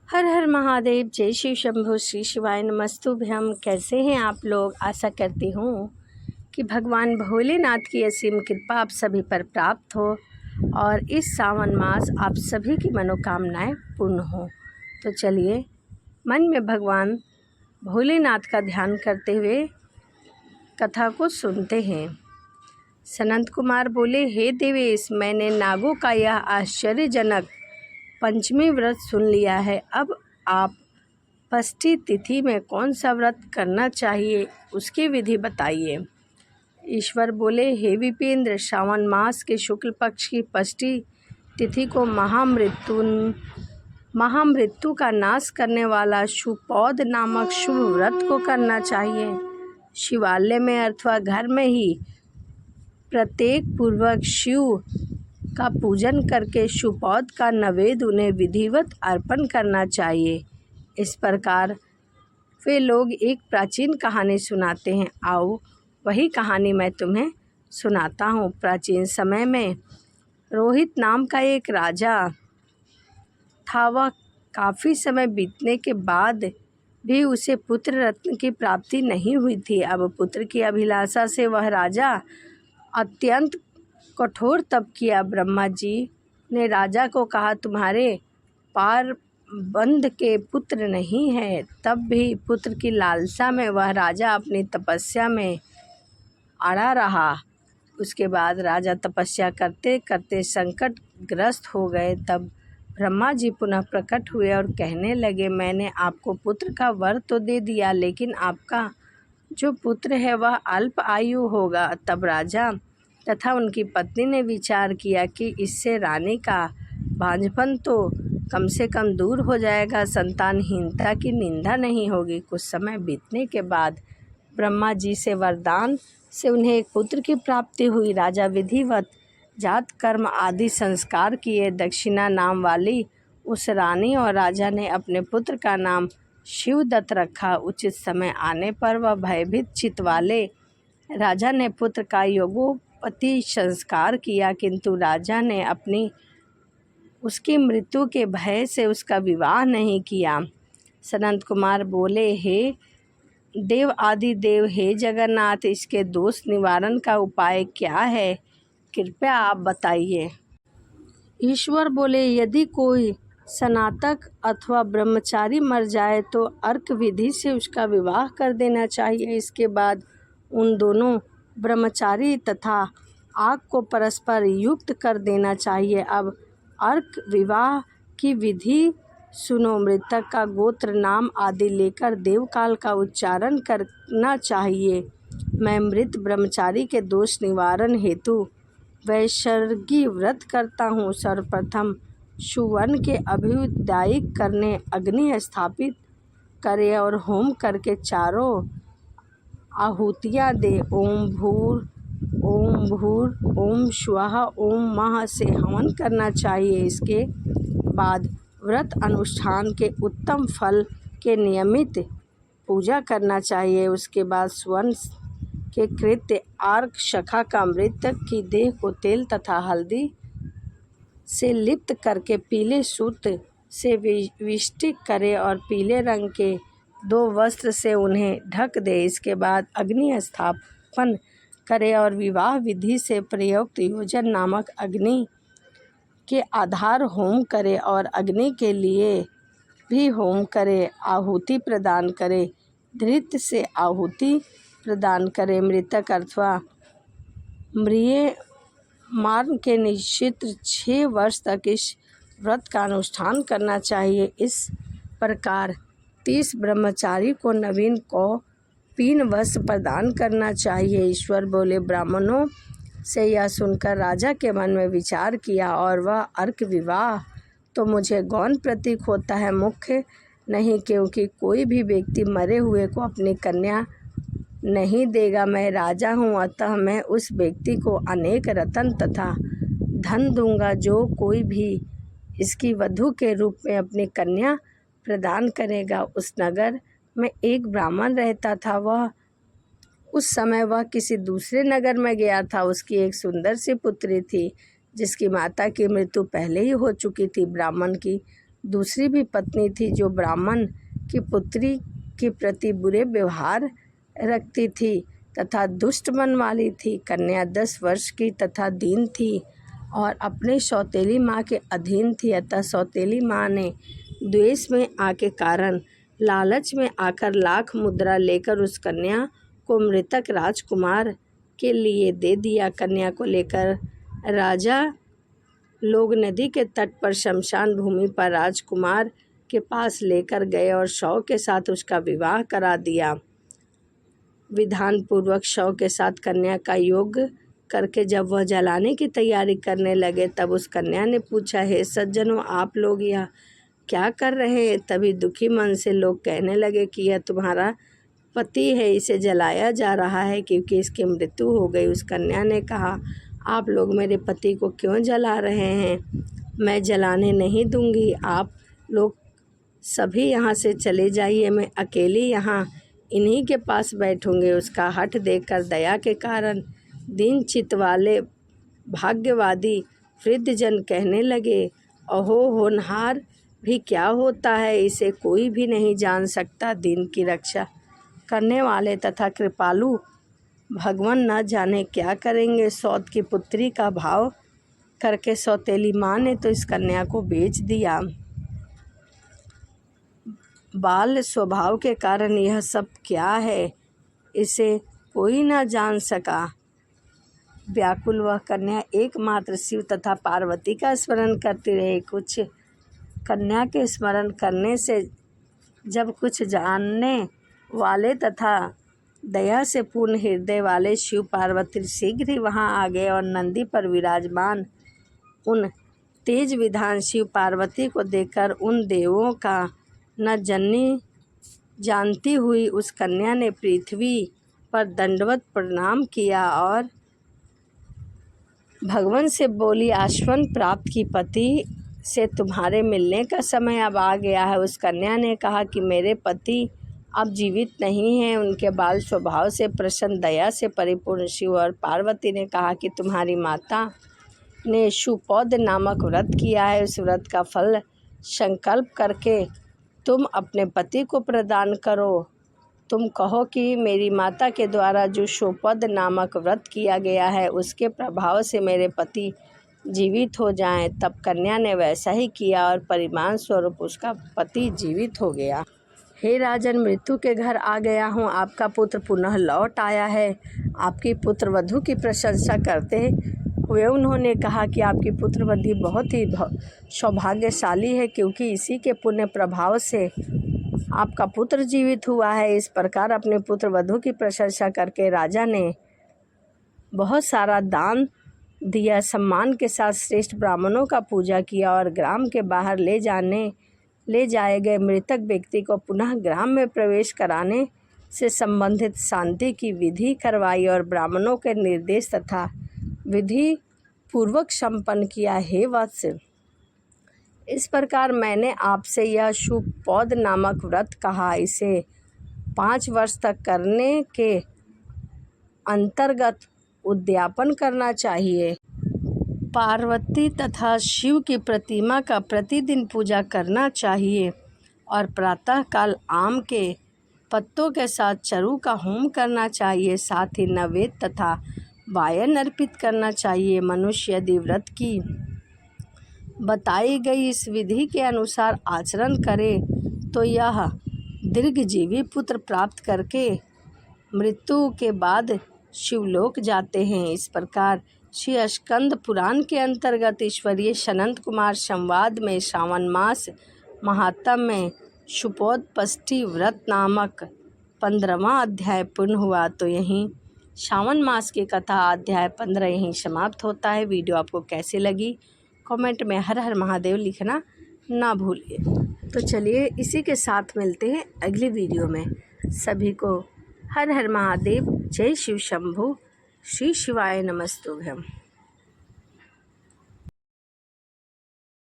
हर हर महादेव, जय श्री शंभु, श्री शिवाय नमस्तुभ्यम। कैसे हैं आप लोग? आशा करती हूँ कि भगवान भोलेनाथ की असीम कृपा आप सभी पर प्राप्त हो और इस सावन मास आप सभी की मनोकामनाएं पूर्ण हो। तो चलिए मन में भगवान भोलेनाथ का ध्यान करते हुए कथा को सुनते हैं। सनंत कुमार बोले, हे देवेश, मैंने नागों का यह आश्चर्यजनक पंचमी व्रत सुन लिया है। अब आप षष्ठी तिथि में कौन सा व्रत करना चाहिए, उसकी विधि बताइए। ईश्वर बोले, हे विपेंद्र, श्रावण मास के शुक्ल पक्ष की षष्ठी तिथि को महामृत्यु का नाश करने वाला शुपौध नामक शुभ व्रत को करना चाहिए। शिवालय में अथवा घर में ही प्रत्येक पूर्वक शिव का पूजन करके शुपौध का नैवेद्य उन्हें विधिवत अर्पण करना चाहिए। इस प्रकार वे लोग एक प्राचीन कहानी सुनाते हैं। आओ वही कहानी मैं तुम्हें सुनाता हूँ। प्राचीन समय में रोहित नाम का एक राजा था। वह काफ़ी समय बीतने के बाद भी उसे पुत्र रत्न की प्राप्ति नहीं हुई थी। अब पुत्र की अभिलाषा से वह राजा अत्यंत कठोर तप किया। ब्रह्मा जी ने राजा को कहा, तुम्हारे पारबंध के पुत्र नहीं है। तब भी पुत्र की लालसा में वह राजा अपनी तपस्या में अड़ा रहा। उसके बाद राजा तपस्या करते करते संकटग्रस्त हो गए। तब ब्रह्मा जी पुनः प्रकट हुए और कहने लगे, मैंने आपको पुत्र का वर तो दे दिया, लेकिन आपका जो पुत्र है वह अल्प आयु होगा। तब राजा तथा उनकी पत्नी ने विचार किया कि इससे रानी का बांझपन तो कम से कम दूर हो जाएगा, संतानहीनता की निंदा नहीं होगी। कुछ समय बीतने के बाद ब्रह्मा जी से वरदान से उन्हें एक पुत्र की प्राप्ति हुई। राजा विधिवत जात कर्म आदि संस्कार किए। दक्षिणा नाम वाली उस रानी और राजा ने अपने पुत्र का नाम शिवदत्त रखा। उचित समय आने पर वह भयभीत चित्त वाले राजा ने पुत्र का यज्ञोपति संस्कार किया, किंतु राजा ने उसकी मृत्यु के भय से उसका विवाह नहीं किया। सनंत कुमार बोले, हे देव आदि देव, हे जगन्नाथ, इसके दोष निवारण का उपाय क्या है, कृपया आप बताइए। ईश्वर बोले, यदि कोई स्नातक अथवा ब्रह्मचारी मर जाए तो अर्क विधि से उसका विवाह कर देना चाहिए। इसके बाद उन दोनों ब्रह्मचारी तथा आग को परस्पर युक्त कर देना चाहिए। अब अर्क विवाह की विधि सुनो। मृतक का गोत्र नाम आदि लेकर देवकाल का उच्चारण करना चाहिए। मैं मृत ब्रह्मचारी के दोष निवारण हेतु वैसर्गी व्रत करता हूँ। सर्वप्रथम सुवर्ण के अभ्युदय करने अग्नि स्थापित करे और होम करके चारों आहुतियाँ दे। ओम भूर, ओम स्वाहा, ओम महा से हवन करना चाहिए। इसके बाद व्रत अनुष्ठान के उत्तम फल के नियमित पूजा करना चाहिए। उसके बाद स्वर्ण के कृत्य आर्क शाखा का मृतक की देह को तेल तथा हल्दी से लिप्त करके पीले सूत्र से विष्टिक करे और पीले रंग के 2 वस्त्र से उन्हें ढक दे। इसके बाद अग्नि स्थापन करे और विवाह विधि से प्रयुक्त योजन नामक अग्नि के आधार होम करे और अग्नि के लिए भी होम करे। आहुति प्रदान करे, धृत से आहुति प्रदान करे। मृतक अथवा म्रियमाण के निश्चित 6 वर्ष तक इस व्रत का अनुष्ठान करना चाहिए। इस प्रकार 30 ब्रह्मचारी को नवीन कौपीन वस्त्र प्रदान करना चाहिए। ईश्वर बोले, ब्राह्मणों से यह सुनकर राजा के मन में विचार किया और वह अर्क विवाह तो मुझे गौण प्रतीक होता है, मुख्य नहीं, क्योंकि कोई भी व्यक्ति मरे हुए को अपनी कन्या नहीं देगा। मैं राजा हूँ, अतः मैं उस व्यक्ति को अनेक रत्न तथा धन दूंगा जो कोई भी इसकी वधू के रूप में अपनी कन्या प्रदान करेगा। उस नगर में एक ब्राह्मण रहता था। उस समय वह किसी दूसरे नगर में गया था। उसकी एक सुंदर सी पुत्री थी जिसकी माता की मृत्यु पहले ही हो चुकी थी। ब्राह्मण की दूसरी भी पत्नी थी जो ब्राह्मण की पुत्री के प्रति बुरे व्यवहार रखती थी तथा दुष्ट मन वाली थी। कन्या 10 वर्ष की तथा दीन थी और अपनी सौतेली माँ के अधीन थी। अतः सौतेली माँ ने द्वेष में आके कारण लालच में आकर लाख मुद्रा लेकर उस कन्या को मृतक राजकुमार के लिए दे दिया। कन्या को लेकर राजा लोग नदी के तट पर शमशान भूमि पर राजकुमार के पास लेकर गए और शव के साथ उसका विवाह करा दिया। विधान पूर्वक शव के साथ कन्या का योग करके जब वह जलाने की तैयारी करने लगे तब उस कन्या ने पूछा, हे सज्जनों, आप लोग यह क्या कर रहे हैं? तभी दुखी मन से लोग कहने लगे कि यह तुम्हारा पति है, इसे जलाया जा रहा है क्योंकि इसकी मृत्यु हो गई। उस कन्या ने कहा, आप लोग मेरे पति को क्यों जला रहे हैं? मैं जलाने नहीं दूंगी। आप लोग सभी यहाँ से चले जाइए, मैं अकेली यहाँ इन्हीं के पास बैठूंगी। उसका हठ देखकर दया के कारण दीन चित्त वाले भाग्यवादी वृद्धजन कहने लगे, अहो होनहार भी क्या होता है, इसे कोई भी नहीं जान सकता। दीन की रक्षा करने वाले तथा कृपालु भगवान न जाने क्या करेंगे। सौत की पुत्री का भाव करके सौतेली माँ ने तो इस कन्या को बेच दिया। बाल स्वभाव के कारण यह सब क्या है, इसे कोई न जान सका। व्याकुल वह कन्या एकमात्र शिव तथा पार्वती का स्मरण करती रही। कुछ कन्या के स्मरण करने से जब कुछ जानने वाले तथा दया से पूर्ण हृदय वाले शिव पार्वती शीघ्र ही वहां आ गए और नंदी पर विराजमान उन तेज विधान शिव पार्वती को देखकर उन देवों का न जननी जानती हुई उस कन्या ने पृथ्वी पर दंडवत प्रणाम किया और भगवान से बोली, आश्वन प्राप्त की पति से तुम्हारे मिलने का समय अब आ गया है। उस कन्या ने कहा कि मेरे पति अब जीवित नहीं हैं। उनके बाल स्वभाव से प्रसन्न दया से परिपूर्ण शिव और पार्वती ने कहा कि तुम्हारी माता ने शुपौध नामक व्रत किया है। उस व्रत का फल संकल्प करके तुम अपने पति को प्रदान करो। तुम कहो कि मेरी माता के द्वारा जो शुपौध नामक व्रत किया गया है उसके प्रभाव से मेरे पति जीवित हो जाएं। तब कन्या ने वैसा ही किया और परिणाम स्वरूप उसका पति जीवित हो गया। हे राजन, मृत्यु के घर आ गया हूँ। आपका पुत्र पुनः लौट आया है। आपकी पुत्र वधू की प्रशंसा करते हुए उन्होंने कहा कि आपकी पुत्रवधू बहुत ही सौभाग्यशाली है क्योंकि इसी के पुण्य प्रभाव से आपका पुत्र जीवित हुआ है। इस प्रकार अपने पुत्र वधू की प्रशंसा करके राजा ने बहुत सारा दान दिया। सम्मान के साथ श्रेष्ठ ब्राह्मणों का पूजा किया और ग्राम के बाहर ले जाए गए मृतक व्यक्ति को पुनः ग्राम में प्रवेश कराने से संबंधित शांति की विधि करवाई और ब्राह्मणों के निर्देश तथा विधि पूर्वक संपन्न किया। हे वत्स, इस प्रकार मैंने आपसे यह शुपौध नामक व्रत कहा। इसे 5 वर्ष तक करने के अंतर्गत उद्यापन करना चाहिए। पार्वती तथा शिव की प्रतिमा का प्रतिदिन पूजा करना चाहिए और प्रातःकाल आम के पत्तों के साथ चरु का होम करना चाहिए। साथ ही नैवेद्य तथा वायन अर्पित करना चाहिए। मनुष्य यदि व्रत की बताई गई इस विधि के अनुसार आचरण करे तो यह दीर्घजीवी पुत्र प्राप्त करके मृत्यु के बाद शिवलोक जाते हैं। इस प्रकार श्री स्कंद पुराण के अंतर्गत ईश्वरीय सनंत कुमार संवाद में श्रावण मास महात्म में शुपौधष्टि व्रत नामक 15वां अध्याय पूर्ण हुआ। तो यहीं श्रावण मास की कथा अध्याय 15 यहीं समाप्त होता है। वीडियो आपको कैसी लगी कमेंट में हर हर महादेव लिखना ना भूलिए। तो चलिए इसी के साथ मिलते हैं अगली वीडियो में। सभी को हर हर महादेव, जय शिव शंभु, श्री शिवाय नमस्तुभ्यम।